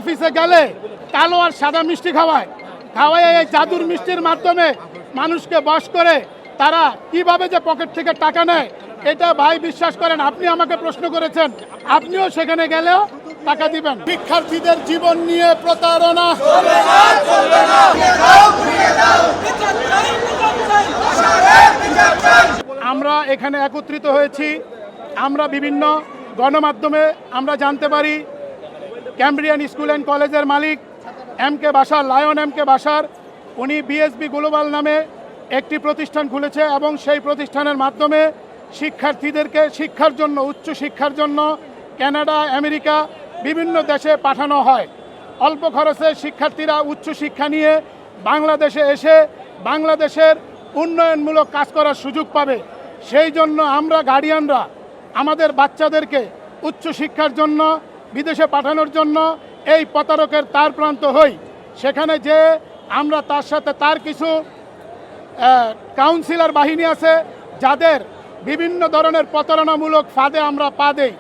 অফিসে গেলে কালো আর সাদা মিষ্টি খাওয়ায় এই জাদুর মিষ্টির মাধ্যমে মানুষকে বশ করে তারা কিভাবে যে পকেট থেকে টাকা নেয় এটা ভাই বিশ্বাস করেন। আপনি আমাকে প্রশ্ন করেছেন, আপনিও সেখানে গেলেও টাকা দিবেন। শিক্ষার্থীদের জীবন নিয়ে প্রতারণা আমরা এখানে একত্রিত হয়েছি। আমরা বিভিন্ন গণমাধ্যমে আমরা জানতে পারি ক্যামব্রিয়ান স্কুল অ্যান্ড কলেজের মালিক MK Bashar, lion MK Bashar, উনি BSB গ্লোবাল নামে একটি প্রতিষ্ঠান খুলেছে এবং সেই প্রতিষ্ঠানের মাধ্যমে শিক্ষার্থীদেরকে শিক্ষার জন্য, উচ্চ শিক্ষার জন্য কানাডা, আমেরিকা বিভিন্ন দেশে পাঠানো হয়। অল্প খরচে শিক্ষার্থীরা উচ্চ শিক্ষা নিয়ে বাংলাদেশে এসে বাংলাদেশের উন্নয়নমূলক কাজ করার সুযোগ পাবে। সেই জন্য আমরা গার্ডিয়ানরা আমাদের বাচ্চাদেরকে উচ্চ শিক্ষার জন্য বিদেশে পাঠানোর জন্য এই প্রতারকের তার প্রান্ত হই। সেখানে যে আমরা তার সাথে তার কিছু কাউন্সিলর বাহিনী আছে যাদের বিভিন্ন ধরনের প্রতারণামূলক ফাঁদে আমরা পা দেই।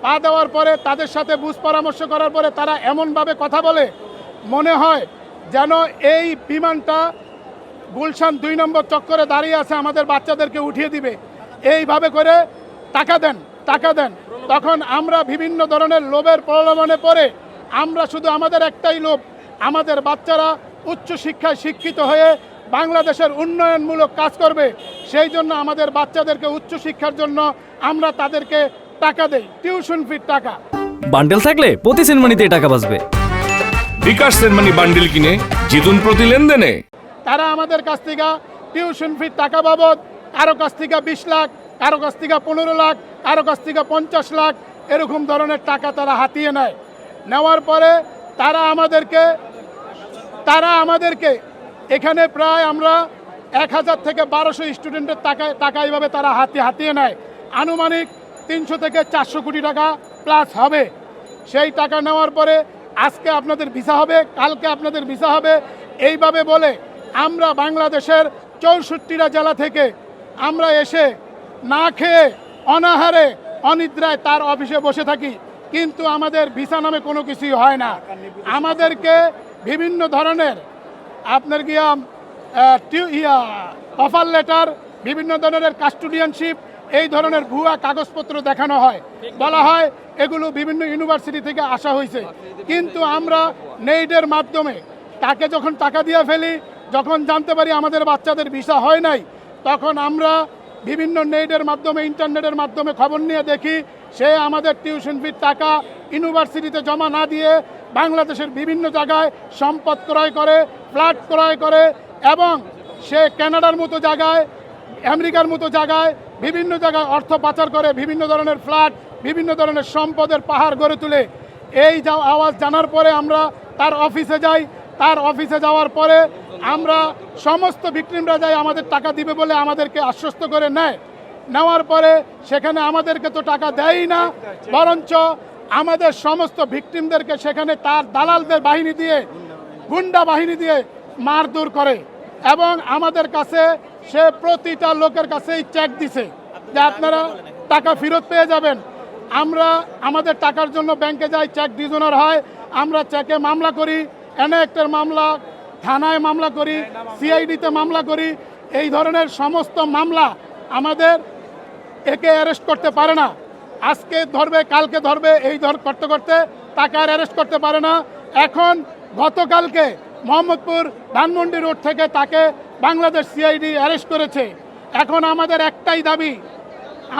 পা দেওয়ার পরে তাদের সাথে বুঝ পরামর্শ করার পরে তারা এমনভাবে কথা বলে মনে হয় যেন এই বিমানটা গুলশান 2 নম্বর চক্করে দাঁড়িয়ে আছে, আমাদের বাচ্চাদেরকে উঠিয়ে দিবে। এইভাবে করে টাকা দেন। তখন আমরা বিভিন্ন ধরনের লোভের প্রলোভনে পড়ে আমরা শুধু আমাদের একটাই লোভ, আমাদের বাচ্চারা উচ্চ শিক্ষায় শিক্ষিত হয়ে বাংলাদেশের উন্নয়নমূলক কাজ করবে। সেই জন্য আমাদের বাচ্চাদেরকে উচ্চ শিক্ষার জন্য আমরা তাদেরকে টাকা দেই, টিউশন ফির টাকা। বান্ডেল থাকলে প্রতি সেনমানিতে টাকা বাঁচবে। বিকাশ সেনমানি বান্ডেল কিনে জিতুন প্রতি লেনদেনে। তারা আমাদের কাছ থেকে টিউশন ফির টাকা বাবদ কারো কাছ থেকে 20 লাখ, কারো কাছ থেকে 15 লাখ, কারো কাছ থেকে 50 লাখ এরকম ধরনের টাকা তারা হাতিয়ে নেয়। নেওয়ার পরে তারা আমাদেরকে এখানে প্রায় আমরা 1000 থেকে 1200 স্টুডেন্টের টাকা এইভাবে তারা হাতিয়ে নেয়। আনুমানিক 300 থেকে 400 কোটি টাকা প্লাস হবে। সেই টাকা নেওয়ার পরে আজকে আপনাদের ভিসা হবে, কালকে আপনাদের ভিসা হবে, এইভাবে বলে আমরা বাংলাদেশের 64টা জেলা থেকে আমরা এসে না খেয়ে অনাহারে অনিদ্রায় তার অফিসে বসে থাকি, কিন্তু আমাদের ভিসা নামে কোনো কিছুই হয় না। আমাদেরকে বিভিন্ন ধরনের আপনার অফার লেটার, বিভিন্ন ধরনের কাস্টোডিয়ানশিপ, এই ধরনের ভুয়া কাগজপত্র দেখানো হয়, বলা হয় এগুলো বিভিন্ন ইউনিভার্সিটি থেকে আসা হয়েছে। কিন্তু আমরা নেইডের মাধ্যমে তাকে যখন টাকা দিয়ে ফেলি, যখন জানতে পারি আমাদের বাচ্চাদের ভিসা হয় নাই, তখন আমরা বিভিন্ন নেইডের মাধ্যমে, ইন্টারনেটের মাধ্যমে খবর নিয়ে দেখি সে আমাদের টিউশন ফির টাকা ইউনিভার্সিটিতে জমা না দিয়ে বাংলাদেশের বিভিন্ন জায়গায় সম্পদ ক্রয় করে, ফ্ল্যাট ক্রয় করে এবং সে কানাডার মতো জায়গায়, আমেরিকার মতো জায়গায় বিভিন্ন জায়গায় অর্থ পাচার করে, বিভিন্ন ধরনের ফ্ল্যাট, বিভিন্ন ধরনের সম্পদের পাহাড় গড়ে তুলে। এই আওয়াজ জানার পরে আমরা তার অফিসে যাই। তার অফিসে যাওয়ার পরে আমরা সমস্ত ভিকটিমরা যাই আমাদের টাকা দিবে বলে আমাদেরকে আশ্বস্ত করে নেয়। নেওয়ার পরে সেখানে আমাদেরকে তো টাকা দেয়ই না, বরঞ্চ আমাদের সমস্ত ভিকটিমদেরকে সেখানে তার দালালদের বাহিনী দিয়ে, গুন্ডা বাহিনী দিয়ে মারধর করে এবং আমাদের কাছে সে প্রতিটা লোকের কাছেই চেক দিছে যে আপনারা টাকা ফেরত পেয়ে যাবেন। আমরা আমাদের টাকার জন্য ব্যাংকে যাই, চেক ডিজনার হয়, আমরা চেকে মামলা করি, এনএক্টের মামলা, থানায় মামলা করি, সিআইডিতে মামলা করি। এই ধরনের সমস্ত মামলা আমাদের একে অ্যারেস্ট করতে পারে না। আজকে ধরবে, কালকে ধরবে, এই করতে করতে তাকে আর অ্যারেস্ট করতে পারে না। এখন গতকালকে মোহাম্মদপুর ধানমন্ডি রোড থেকে তাকে বাংলাদেশ সিআইডি অ্যারেস্ট করেছে। এখন আমাদের একটাই দাবি,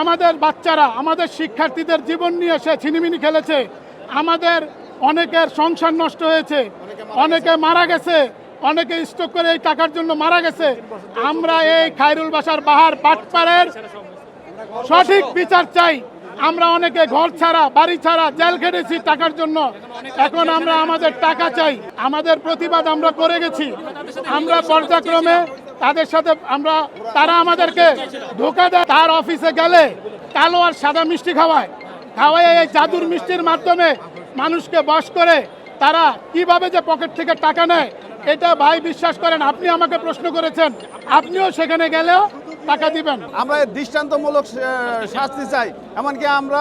আমাদের বাচ্চারা, আমাদের শিক্ষার্থীদের জীবন নিয়ে সে ছিনিমিনি খেলেছে। আমাদের অনেকের সংসার নষ্ট হয়েছে, অনেকে মারা গেছে, অনেকে স্ট্রোক করে এই টাকার জন্য মারা গেছে। আমরা এই খায়রুল বাশার বাহার বাটপাড়ের সঠিক বিচার চাই। আমরা অনেকে ঘর ছাড়া, বাড়ি ছাড়া, জেল খেটেছি টাকার জন্য। এখন আমরা আমাদের টাকা চাই। আমাদের প্রতিবাদ আমরা করে গেছি। আমরা পর্যায়ক্রমে তাদের সাথে তারা আমাদেরকে ধোঁকা দেয়। তার অফিসে গেলে কালো আর সাদা মিষ্টি খাওয়ায় এই জাদুর মিষ্টির মাধ্যমে মানুষকে বশ করে তারা কিভাবে যে পকেট থেকে টাকা নেয় এটা ভাই বিশ্বাস করেন। আপনি আমাকে প্রশ্ন করেছেন, আপনিও সেখানে গেলেও টাকা দিবেন। আমরা এর দৃষ্টান্তমূলক শাস্তি চাই। এমনকি আমরা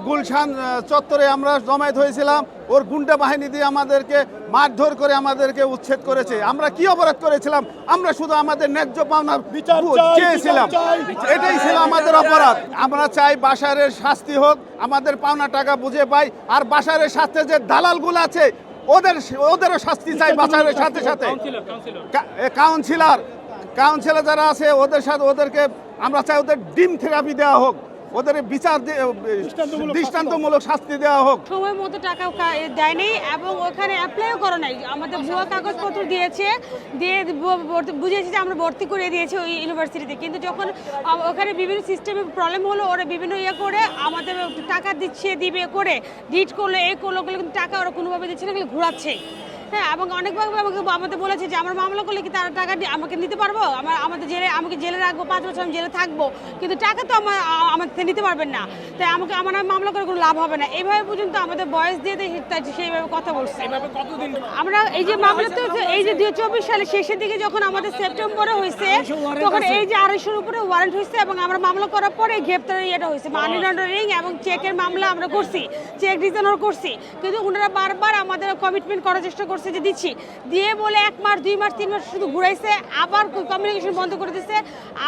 গুলশান চত্বরে আমরা জমায়েত হয়েছিলাম, ওর গুন্ডা বাহিনী দিয়ে আমাদেরকে মারধর করে আমাদেরকে উচ্ছেদ করেছে। আমরা কি অপরাধ করেছিলাম? আমরা শুধু আমাদের ন্যায্য পাওনা চেয়েছিলাম, এটাই ছিল আমাদের অপরাধ। আমরা চাই বাশারের শাস্তি হোক, আমাদের পাওনা টাকা বুঝে পাই। আর বাশারের সাথে যে দালালগুলো আছে ওদেরও শাস্তি চাই বাশারের সাথে সাথে। কাউন্সিলর যারা আছে ওদেরকে আমরা চাই ওদের ডিম থেরাপি দেওয়া হোক, ওদের বিচার দৃষ্টান্তমূলক শাস্তি দেওয়া হোক। সময় মতো টাকা দেয়নি এবং ওখানে অ্যাপ্লাইও করে নাই। আমাদের ভুয়া কাগজপত্র দিয়ে বুঝিয়েছে যে আমরা ভর্তি করে দিয়েছি ওই ইউনিভার্সিটিতে, কিন্তু যখন ওখানে বিভিন্ন সিস্টেমে প্রবলেম হলো ওরা বিভিন্ন করে আমাদের টাকা দিবে করে ডিট করলো করলো কিন্তু টাকা ওরা কোনোভাবে দিচ্ছে না, ঘোরাচ্ছে। হ্যাঁ, এবং অনেকভাবে আমাদের বলেছে যে আমার মামলা করলে কি তারা টাকা আমাকে নিতে পারবো, আমাকে জেলে রাখবো, 5 বছর আমি জেলে থাকবো, কিন্তু টাকা তো আমার নিতে পারবেন না, তাই আমার মামলা করে কোনো লাভ হবে না। এইভাবে পর্যন্ত আমাদের বয়স দিয়ে সেইভাবে কথা বলছে। আমরা এই যে মামলা তো এই যে 2024 সালে শেষের দিকে যখন আমাদের সেপ্টেম্বরে হয়েছে, তখন এই যে 250-র উপরে ওয়ারেন্ট হয়েছে এবং আমরা মামলা করার পরে গ্রেপ্তারের ইয়েটা হয়েছে, মানি লন্ডারিং এবং চেকের মামলা আমরা করছি, চেক রিটার্নও করছি, কিন্তু ওনারা বারবার আমাদের কমিটমেন্ট করার চেষ্টা করছে যে দিচ্ছি, দিয়ে বলে 1 মাস 2 মাস 3 মাস শুধু ঘুরাইছে, আবার কমিউনিকেশন বন্ধ করে দিচ্ছে,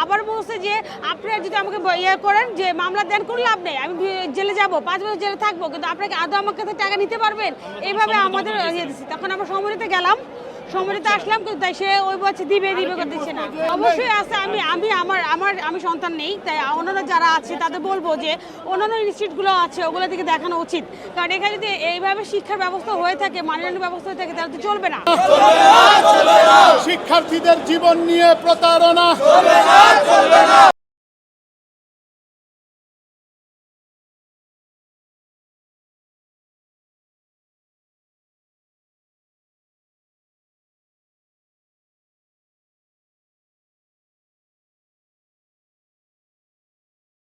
আবার বলছে যে আপনারা যদি আমাকে করেন যে মামলা দেন কোনো লাভ নেই, আমি জেলে যাব, 5 বছর জেলে থাকবো, কিন্তু আপনাকে আদৌ আমার কাছে টাকা নিতে পারবেন, এইভাবে আমাদের দিচ্ছে। তখন আমরা সম্মানিতে গেলাম, সম্মানিত আসলাম, কিন্তু তাই সে ওই বলছে দিবে করে দিচ্ছে না। অবশ্যই আছে, আমি সন্তান নেই, তাই অন্যান্য যারা আছে তাদের বলবো যে অন্যান্য ইনস্টিটিউটগুলো আছে ওগুলো থেকে দেখানো উচিত, কারণ এখানে যদি এইভাবে শিক্ষার ব্যবস্থা হয়ে থাকে, মানদণ্ড ব্যবস্থা হয়ে থাকে, তাহলে তো চলবে না। শিক্ষার্থীদের জীবন নিয়ে প্রতারণা